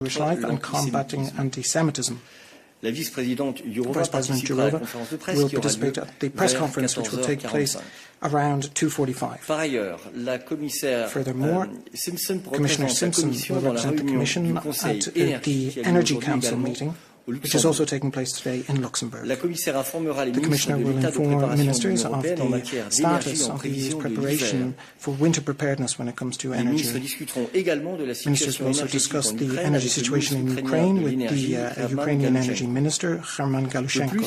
Jewish life and combating anti-Semitism. La vice-présidente Vice President Jourova will participate at the press conference, which will take place around 2:45. Furthermore, Commissioner Simpson will represent the Commission at the Energy Council meeting, which is also taking place today in Luxembourg. The Commissioner will inform ministers of the status of the EU's preparation for winter preparedness when it comes to energy. Ministers will also discuss the energy situation in Ukraine with the Ukrainian Energy Minister, Herman Galushenko.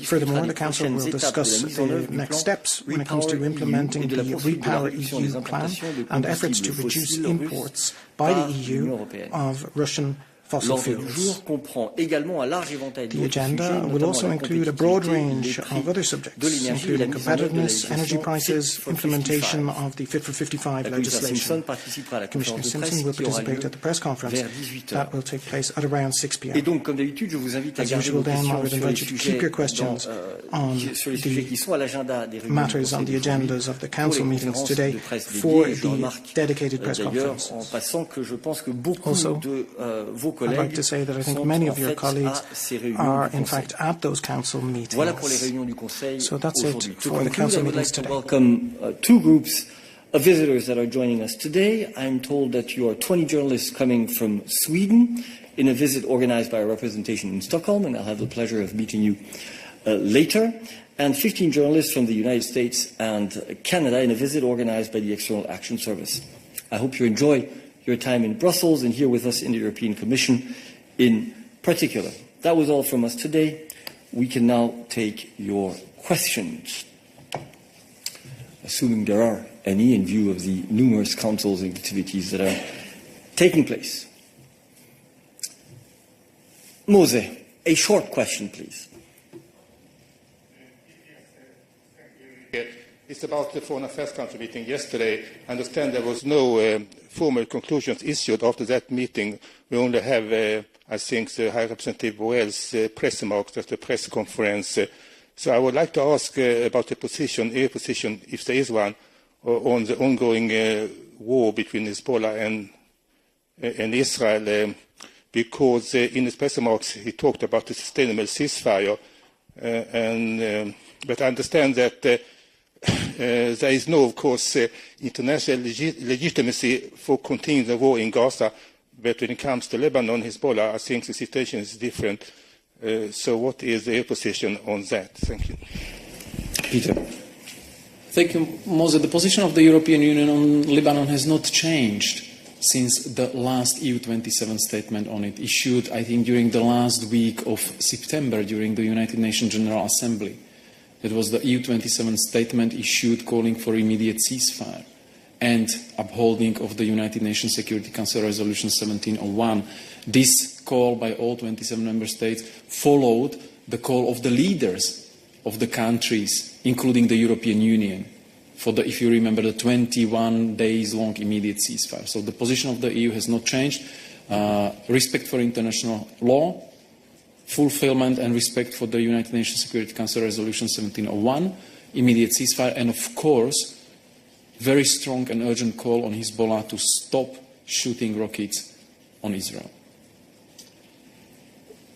Furthermore, the Council will discuss the next steps when it comes to implementing the Repower EU plan and efforts to reduce imports by the EU of Russian fossil fuels. The agenda will also include a broad range of other subjects, including competitiveness, energy prices, implementation of the Fit for 55 legislation. Commissioner Simpson will participate at the press conference that will take place at around 6 p.m. As usual, then, I would invite you to keep your questions on the matters on the agendas of the Council meetings today for the dedicated press conference. Also, I'd like to say that I think many of your colleagues are, in fact, at those council meetings. So that's it for the council meetings today. Welcome two groups of visitors that are joining us today. I'm told that you are 20 journalists coming from Sweden in a visit organized by a representation in Stockholm, and I'll have the pleasure of meeting you later, and 15 journalists from the United States and Canada in a visit organized by the External Action Service. I hope you enjoy your time in Brussels and here with us in the European Commission in particular. That was all from us today. We can now take your questions, assuming there are any, in view of the numerous councils and activities that are taking place. Mose, a short question, please. It's about the Foreign Affairs Council meeting yesterday. I understand there was no formal conclusions issued after that meeting. We only have, I think, the High Representative Borrell's press remarks at the press conference. So I would like to ask about the position, your position, if there is one, on the ongoing war between Hezbollah and Israel, because in his press remarks he talked about the sustainable ceasefire, but I understand that there is no, of course, international legitimacy for continuing the war in Gaza, but when it comes to Lebanon, Hezbollah, I think the situation is different. So what is your position on that? Thank you. Peter. Thank you, Mose. The position of the European Union on Lebanon has not changed since the last EU27 statement on it, issued, I think, during the last week of September during the United Nations General Assembly. It was the EU27 statement issued calling for immediate ceasefire and upholding of the United Nations Security Council Resolution 1701. This call by all 27 member states followed the call of the leaders of the countries, including the European Union, for the, if you remember, the 21 days long immediate ceasefire. So the position of the EU has not changed. Respect for international law, fulfillment and respect for the United Nations Security Council Resolution 1701, immediate ceasefire, and of course, very strong and urgent call on Hezbollah to stop shooting rockets on Israel.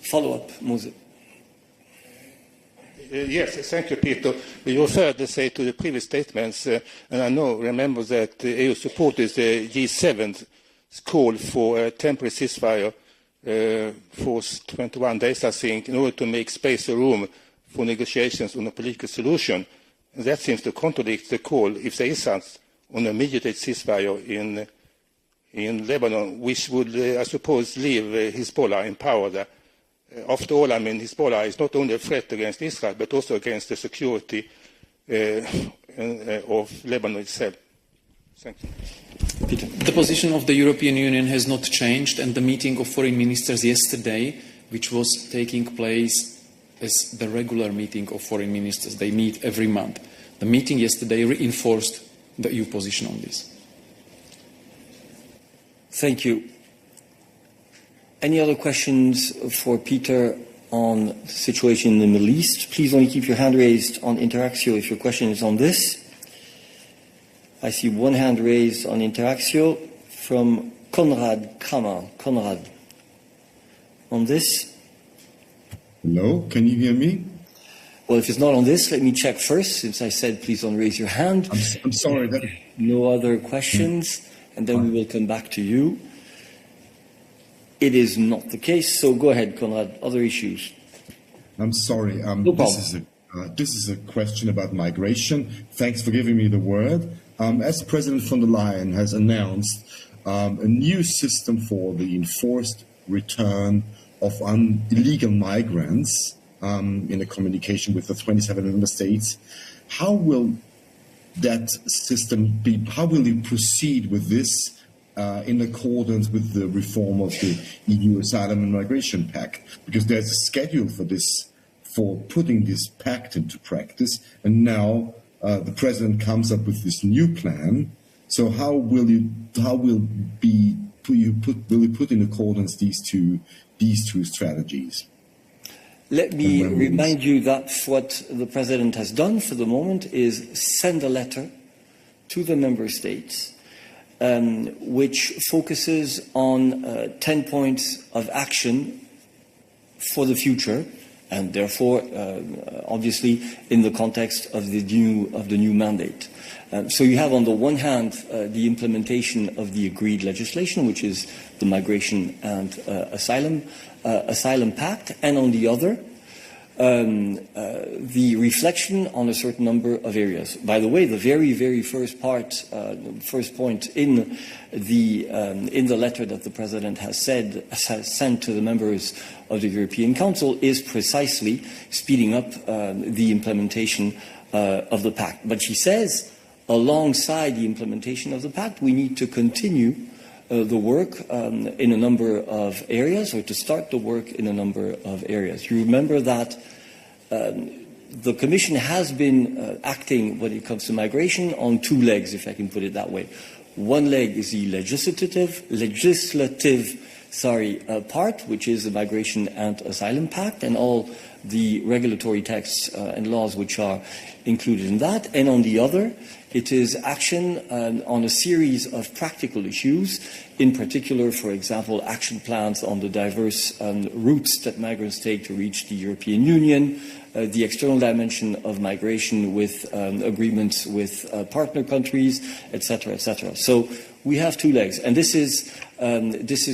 Follow-up, Mose. Yes, thank you, Peter. You referred, say, to the previous statements, and I remember that the EU supported the G7's call for a temporary ceasefire for 21 days, I think, in order to make space or room for negotiations on a political solution. And that seems to contradict the call, if there is such, on an immediate ceasefire in Lebanon, which would, I suppose, leave Hezbollah in power there. After all, I mean, Hezbollah is not only a threat against Israel, but also against the security of Lebanon itself. Thank you. Peter. The position of the European Union has not changed, and the meeting of foreign ministers yesterday, which was taking place as the regular meeting of foreign ministers, they meet every month. The meeting yesterday reinforced the EU position on this. Thank you. Any other questions for Peter on the situation in the Middle East? Please only keep your hand raised on Interaxio if your question is on this. I see one hand raised on Interaxio from Konrad Kramer. Konrad, on this? Hello, can you hear me? Well, if it's not on this, let me check first, since I said please don't raise your hand. I'm sorry. No other questions, and then we will come back to you. It is not the case, so go ahead, Konrad. Other issues? I'm sorry. No problem. This is a question about migration. Thanks for giving me the word. As President von der Leyen has announced a new system for the enforced return of illegal migrants in a communication with the 27 member states, how will that system be? How will you proceed with this in accordance with the reform of the EU Asylum and Migration Pact? Because there's a schedule for this, for putting this pact into practice, and now the president comes up with this new plan. So how will you put in accordance these two strategies? Let me remind you that what the president has done for the moment is send a letter to the member states which focuses on 10 points of action for the future, and therefore, obviously, in the context of the new mandate. So you have, on the one hand, the implementation of the agreed legislation, which is the Migration and Asylum Pact, and on the other, the reflection on a certain number of areas. By the way, the very, very first point in the letter that the President has sent to the members of the European Council is precisely speeding up the implementation of the pact. But she says, alongside the implementation of the pact, we need to continue the work in a number of areas, or to start the work in a number of areas. You remember that the Commission has been acting when it comes to migration on two legs, if I can put it that way. One leg is the legislative part, which is the Migration and Asylum Pact and all the regulatory texts and laws which are included in that. And on the other, it is action on a series of practical issues, in particular, for example, action plans on the diverse routes that migrants take to reach the European Union, the external dimension of migration with agreements with partner countries, etc., etc. So we have two legs, and this is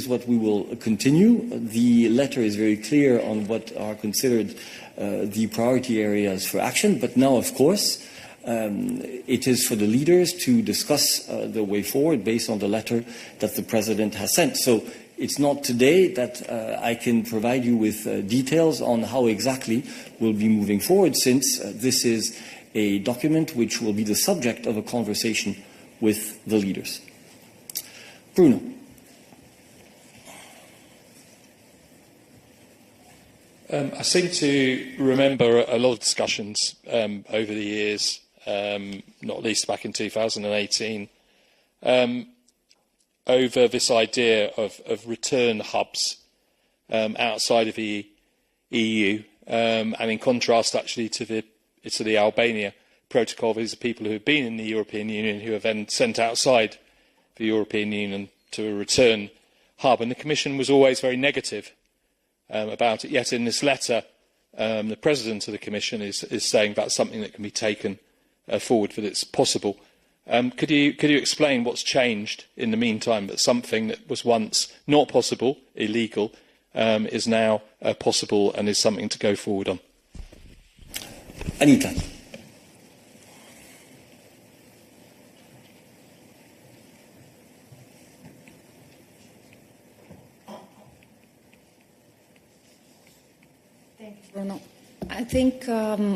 what we will continue. The letter is very clear on what are considered the priority areas for action, but now, of course, it is for the leaders to discuss the way forward based on the letter that the President has sent. So it's not today that I can provide you with details on how exactly we'll be moving forward, since this is a document which will be the subject of a conversation with the leaders. Bruno. I seem to remember a lot of discussions over the years, not least back in 2018, over this idea of return hubs outside of the EU, and in contrast, actually, to the Albania protocol. These are people who have been in the European Union who are then sent outside the European Union to a return hub, and the Commission was always very negative about it. Yet in this letter, the President of the Commission is saying that's something that can be taken forward, that it's possible. Could you explain what's changed in the meantime, that something that was once not possible, illegal, is now possible and is something to go forward on? Anita. Thank you, Bruno. I think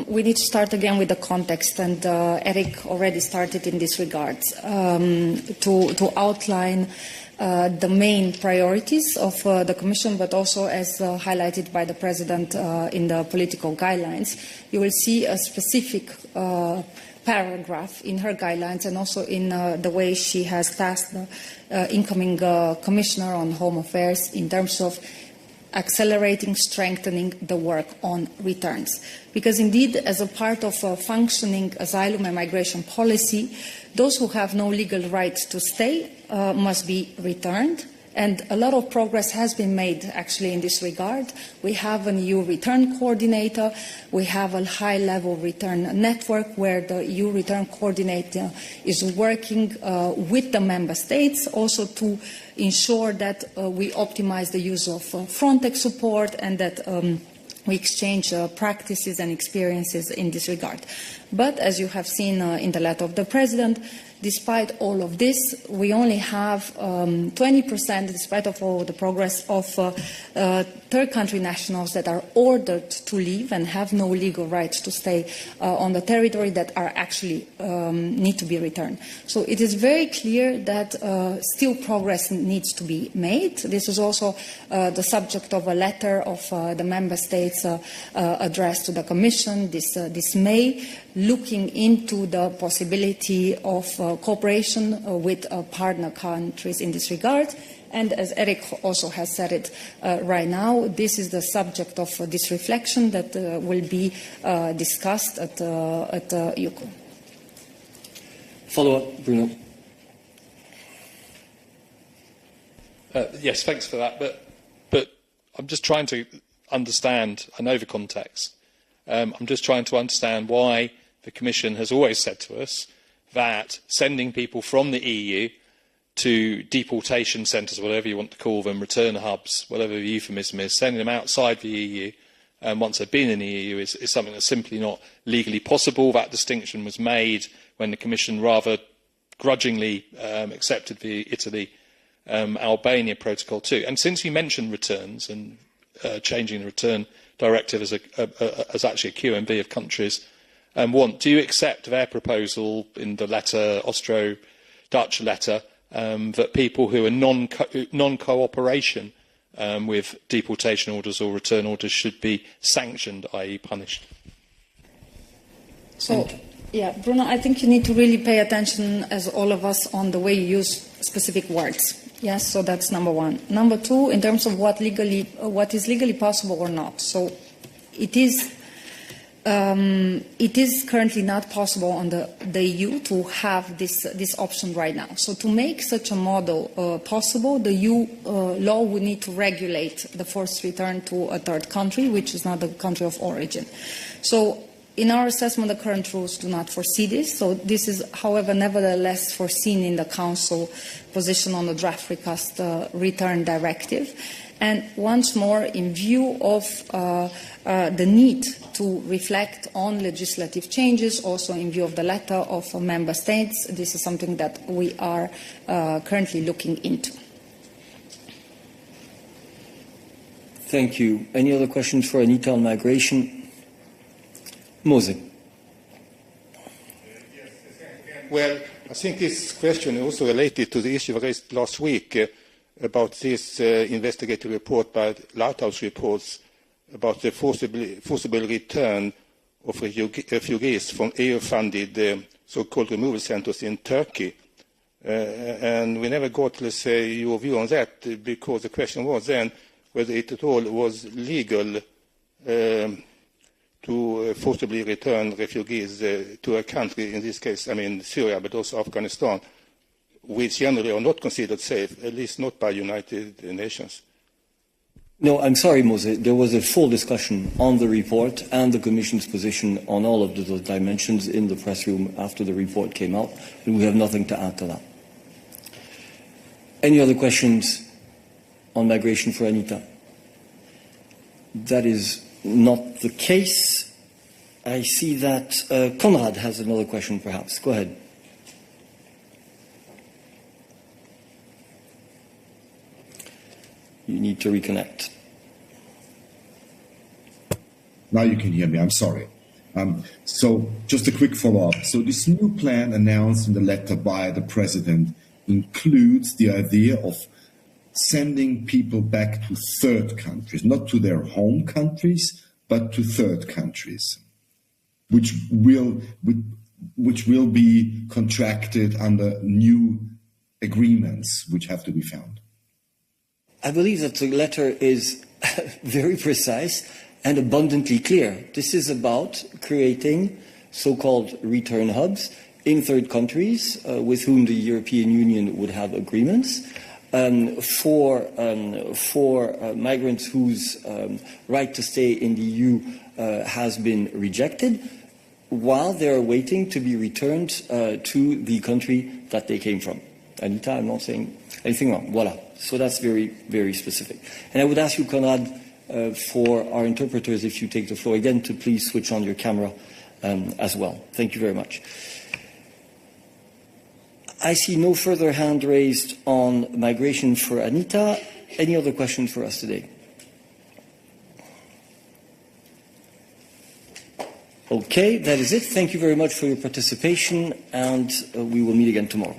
we need to start again with the context, and Eric already started in this regard to outline the main priorities of the Commission, but also as highlighted by the President in the political guidelines. You will see a specific paragraph in her guidelines, and also in the way she has tasked the incoming Commissioner on Home Affairs in terms of accelerating, strengthening the work on returns. Because indeed, as a part of a functioning asylum and migration policy, those who have no legal right to stay must be returned, And a lot of progress has been made, actually, in this regard. We have an EU return coordinator. We have a high-level return network where the EU return coordinator is working with the member states also to ensure that we optimize the use of Frontex support and that we exchange practices and experiences in this regard. But as you have seen in the letter of the President, despite all of this, we only have 20%, despite of all the progress, of third country nationals that are ordered to leave and have no legal rights to stay on the territory that are actually need to be returned. So it is very clear that still progress needs to be made. This is also the subject of a letter of the member states addressed to the Commission this May, looking into the possibility of cooperation with partner countries in this regard. And as Eric also has said it right now, this is the subject of this reflection that will be discussed at EUCO. Follow-up, Bruno. Yes, thanks for that. But I'm just trying to understand, I know the context, I'm just trying to understand why the Commission has always said to us that sending people from the EU to deportation centres, whatever you want to call them, return hubs, whatever the euphemism is, sending them outside the EU once they've been in the EU is something that's simply not legally possible. That distinction was made when the Commission rather grudgingly accepted the Italy-Albania Protocol too. And since you mentioned returns and changing the return directive as actually a QMB of countries do you accept their proposal in the letter, Austro-Dutch letter, that people who are non-cooperation with deportation orders or return orders should be sanctioned, i.e. punished? So, yeah, Bruno, I think you need to really pay attention, as all of us, on the way you use specific words. Yes, so that's number one. Number two, in terms of what is legally possible or not. So it is currently not possible on the EU to have this option right now. So to make such a model possible, the EU law would need to regulate the forced return to a third country, which is not the country of origin. So in our assessment, the current rules do not foresee this. So this is, however, nevertheless foreseen in the Council position on the draft recast return directive. And once more, in view of the need to reflect on legislative changes, also in view of the letter of member states, this is something that we are currently looking into. Thank you. Any other questions for Anita on migration? Mose. Well, I think this question is also related to the issue raised last week about this investigative report by Lighthouse Reports about the forcible return of refugees from EU-funded so-called removal centres in Turkey. And we never got, let's say, your view on that, because the question was then whether it at all was legal to forcibly return refugees to a country, in this case, I mean, Syria, but also Afghanistan, which generally are not considered safe, at least not by United Nations. No, I'm sorry, Mose. There was a full discussion on the report and the Commission's position on all of those dimensions in the press room after the report came out, and we have nothing to add to that. Any other questions on migration for Anita? That is not the case. I see that Konrad has another question, perhaps. Go ahead. You need to reconnect. Now you can hear me. I'm sorry. So just a quick follow-up. So this new plan announced in the letter by the President includes the idea of sending people back to third countries, not to their home countries, but to third countries, which will be contracted under new agreements which have to be found. I believe that the letter is very precise and abundantly clear. This is about creating so-called return hubs in third countries with whom the European Union would have agreements, for migrants whose right to stay in the EU has been rejected, while they're waiting to be returned to the country that they came from. Anita, I'm not saying anything wrong. Voila. So that's very, very specific. And I would ask you, Conrad, for our interpreters, if you take the floor again, to please switch on your camera as well. Thank you very much. I see no further hand raised on migration for Anita. Any other questions for us today? Okay, that is it. Thank you very much for your participation, and we will meet again tomorrow.